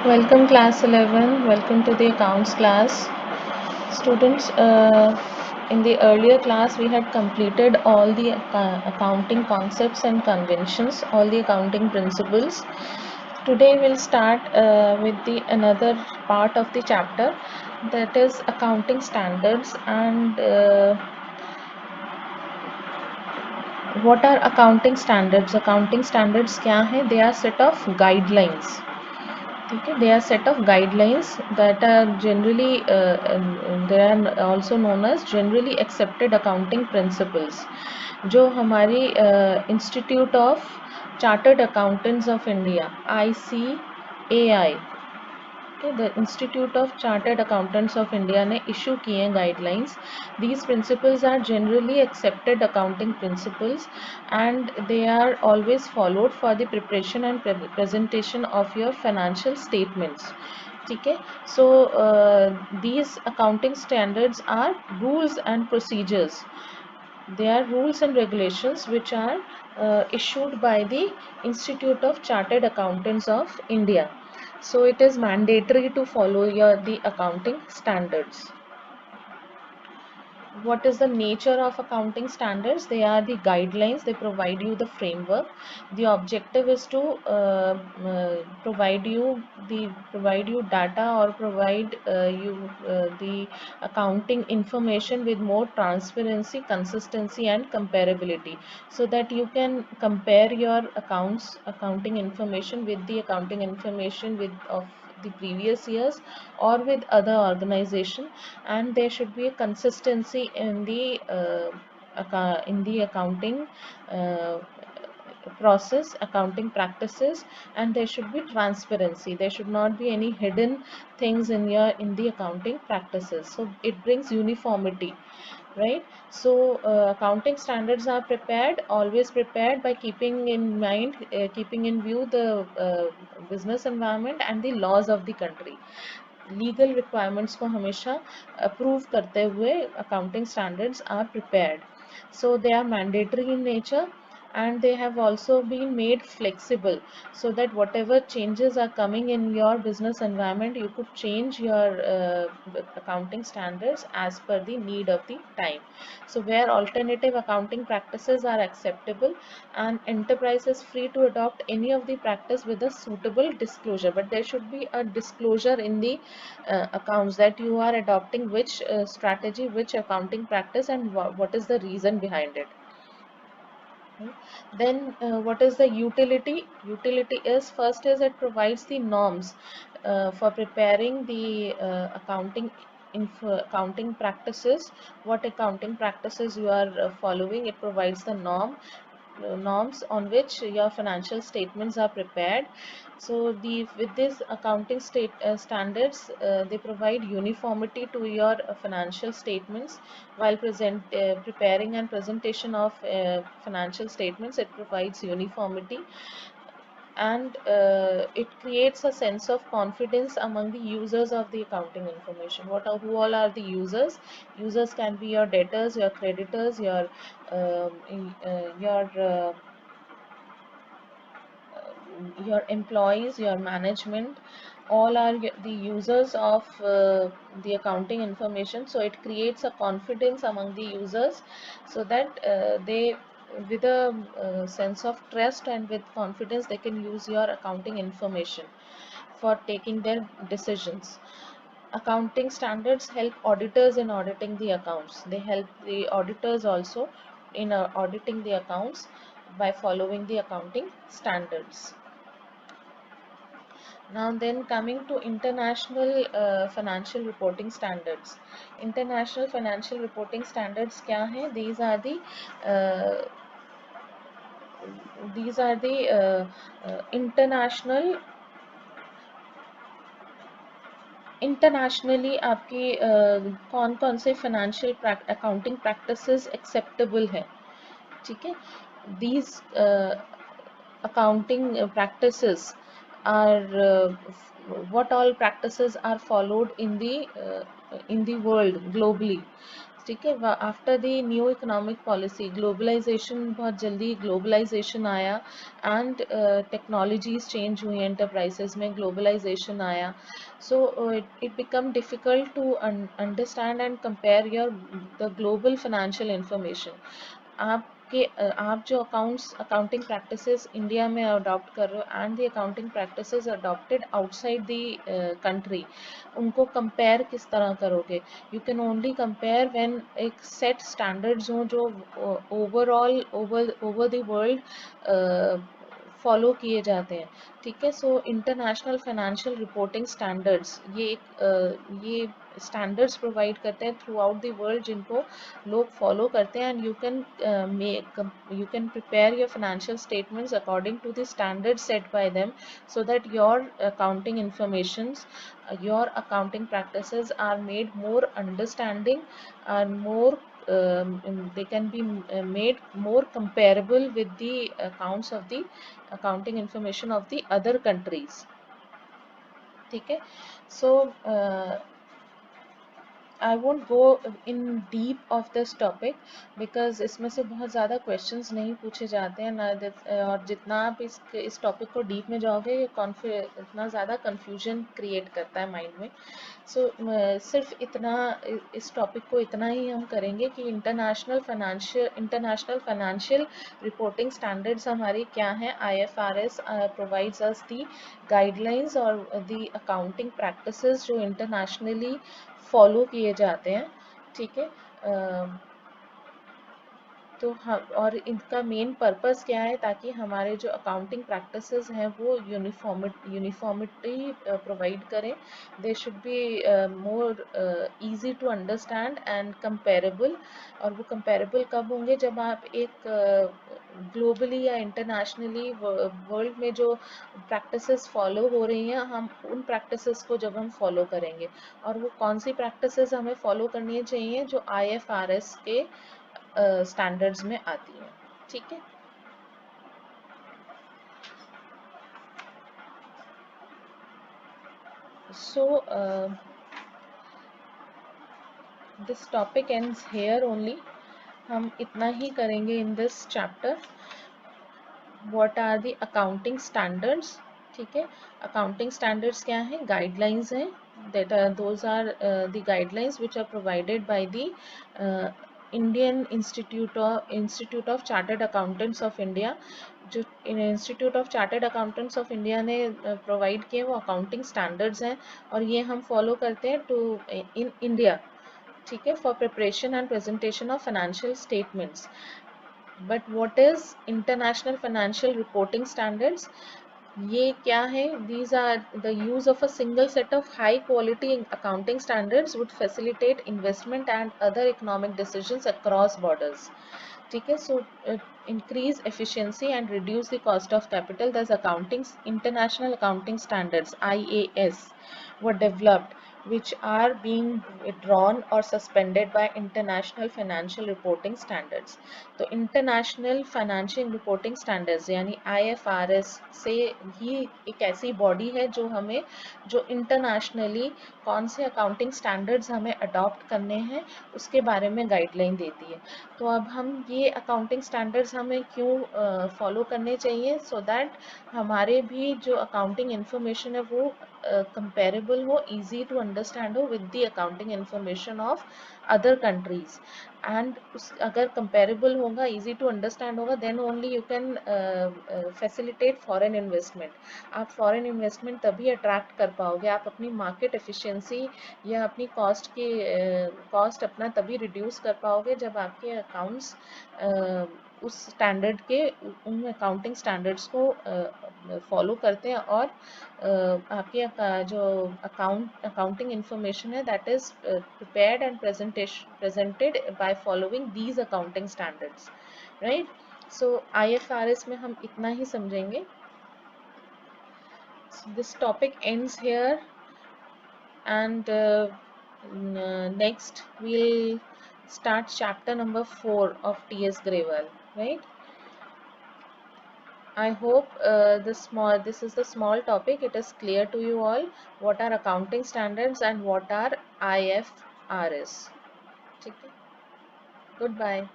Welcome class 11, welcome to the accounts class. Students, in the earlier class we had completed all the accounting concepts and conventions, all the accounting principles. Today we'll start with the another part of the chapter, that is accounting standards. And what are accounting standards? Accounting standards क्या है? They are set of guidelines. Okay, they are set of guidelines that are generally they are also known as generally accepted accounting principles, जो हमारी institute of Chartered Accountants of India ICAI, the Institute of Chartered Accountants of India ने issue किए हैं guidelines. These principles are generally accepted accounting principles and they are always followed for the preparation and presentation of your financial statements. ठीक है, so these accounting standards are rules and procedures. They are rules and regulations which are issued by the Institute of Chartered Accountants of India. So it is mandatory to follow the accounting standards. What is the nature of accounting standards? They are the guidelines. They provide you the framework. The objective is to provide you data, or provide you the accounting information with more transparency, consistency and comparability, so that you can compare your accounting information with the accounting information of the previous years or with other organization, and there should be a consistency in the accounting uh, process, accounting practices, and there should be transparency. There should not be any hidden things in the accounting practices, so it brings uniformity, right? So accounting standards are always prepared by keeping in mind, keeping in view the business environment and the laws of the country. Legal requirements को हमेशा approve करते हुए accounting standards are prepared. So they are mandatory in nature and they have also been made flexible, so that whatever changes are coming in your business environment, you could change your accounting standards as per the need of the time. So where alternative accounting practices are acceptable, and enterprise is free to adopt any of the practice with a suitable disclosure, but there should be a disclosure in the accounts that you are adopting which strategy, which accounting practice, and what is the reason behind it. Then what is the utility? Utility is, first is it provides the norms for preparing the accounting practices. What accounting practices you are following, it provides the norms on which your financial statements are prepared. So with this accounting standards, they provide uniformity to your financial statements. While preparing and presentation of financial statements, it provides uniformity, and it creates a sense of confidence among the users of the accounting information. Who all are the users? Users can be your debtors, your creditors, your employees, your management. All are the users of the accounting information. So it creates a confidence among the users, so that they, with a sense of trust and with confidence, they can use your accounting information for taking their decisions. Accounting standards help auditors in auditing the accounts. They help the auditors also in auditing the accounts by following the accounting standards. Now then, coming to international financial reporting standards. International financial reporting standards क्या हैं? Uh, these are the internationally आपकी कौन कौन से financial accounting practices acceptable है, ठीक है? These accounting practices are what all practices are followed in the world globally. ठीक है। After the new economic policy, globalisation, बहुत जल्दी ग्लोबलाइजेशन आया एंड टेक्नोलॉजीज चेंज हुई, एंटरप्राइजेस में ग्लोबलाइजेशन आया। So it become difficult to understand and compare your the global financial information. आप जो अकाउंटिंग प्रैक्टिसेस इंडिया में अडॉप्ट कर रहे हो and the accounting practices adopted outside the country, उनको कंपेयर किस तरह करोगे? You can only compare when एक सेट स्टैंडर्ड्स हों जो overall over the world follow किए जाते हैं। ठीक है। So international financial reporting standards, ये स्टैंडर्ड्स प्रोवाइड करते हैं थ्रू आउट द वर्ल्ड, जिनको लोग फॉलो करते हैं, and you can prepare your financial statements according to the standard set by them, so that your accounting informations, your accounting practices are made more understanding and more they can be made more comparable with the accounts of the accounting information of the other countries. ठीक है। So I won't go in deep of this topic because इसमें से बहुत ज़्यादा questions नहीं पूछे जाते हैं ना, और जितना आप इस topic को deep में जाओगे, ये इतना ज़्यादा confusion create करता है mind में। So सिर्फ इतना, इस topic को इतना ही हम करेंगे कि international financial reporting standards हमारी क्या हैं। IFRS provides us the guidelines और the accounting practices जो internationally फॉलो किए जाते हैं। ठीक है। तो हम, और इनका मेन पर्पस क्या है, ताकि हमारे जो अकाउंटिंग प्रैक्टिसेस हैं वो यूनिफॉर्मिटी प्रोवाइड करें। They should be more easy to understand and comparable. और वो कंपेरेबल कब होंगे, जब आप एक ग्लोबली या इंटरनेशनली वर्ल्ड में जो प्रैक्टिसेस फॉलो हो रही हैं, हम उन प्रैक्टिसेस को जब हम फॉलो करेंगे, और वो कौन सी प्रैक्टिसेस हमें फॉलो करनी चाहिए, जो IFRS के स्टैंडर्ड्स में आती है। ठीक है। So this topic ends here only. हम इतना ही करेंगे in this chapter. What are the accounting standards? ठीक है। अकाउंटिंग स्टैंडर्ड्स क्या है? गाइडलाइंस हैं। Those are the guidelines which are provided by the Indian Institute of Chartered Accountants of India. जो Institute of Chartered Accountants of India ने provide किए वो accounting standards हैं, और ये हम फॉलो करते हैं टू इन इंडिया। ठीक है। For preparation and presentation of financial statements. But what is international financial reporting standards? ये क्या है? These are the use of a single set of high quality accounting standards would facilitate investment and other economic decisions across borders. ठीक है। So increase efficiency and reduce the cost of capital. Thus international accounting standards IAS were developed, which are being withdrawn or suspended by international financial reporting standards. तो international financial reporting standards यानी IFRS से ही एक ऐसी body है जो हमें, जो internationally कौन से अकाउंटिंग स्टैंडर्ड्स हमें अडॉप्ट करने हैं उसके बारे में गाइडलाइन देती है। तो अब हम ये अकाउंटिंग स्टैंडर्ड्स हमें क्यों फॉलो करने चाहिए? सो दैट हमारे भी जो अकाउंटिंग इंफॉर्मेशन है वो कंपेरेबल हो, इजी टू अंडरस्टैंड हो with the accounting information of other countries. And अगर कंपेरेबल होगा, इजी टू अंडरस्टैंड होगा, then only you can facilitate foreign investment. आप फॉरेन इन्वेस्टमेंट तभी अट्रैक्ट कर पाओगे, आप अपनी मार्केट एफिशिएंसी या अपनी कॉस्ट अपना तभी रिड्यूस कर पाओगे जब आपके अकाउंट्स उस स्टैंडर्ड के, उन अकाउंटिंग स्टैंडर्ड्स को फॉलो करते हैं, और आपके जो अकाउंटिंग इंफॉर्मेशन है that is prepared and presented by following these accounting standards, right? So IFRS में हम इतना ही समझेंगे। This topic ends here, and next we'll start chapter number 4 of T.S. Grewal, right? I hope this is the small topic. It is clear to you all what are accounting standards and what are IFRS. ठीक है। Goodbye.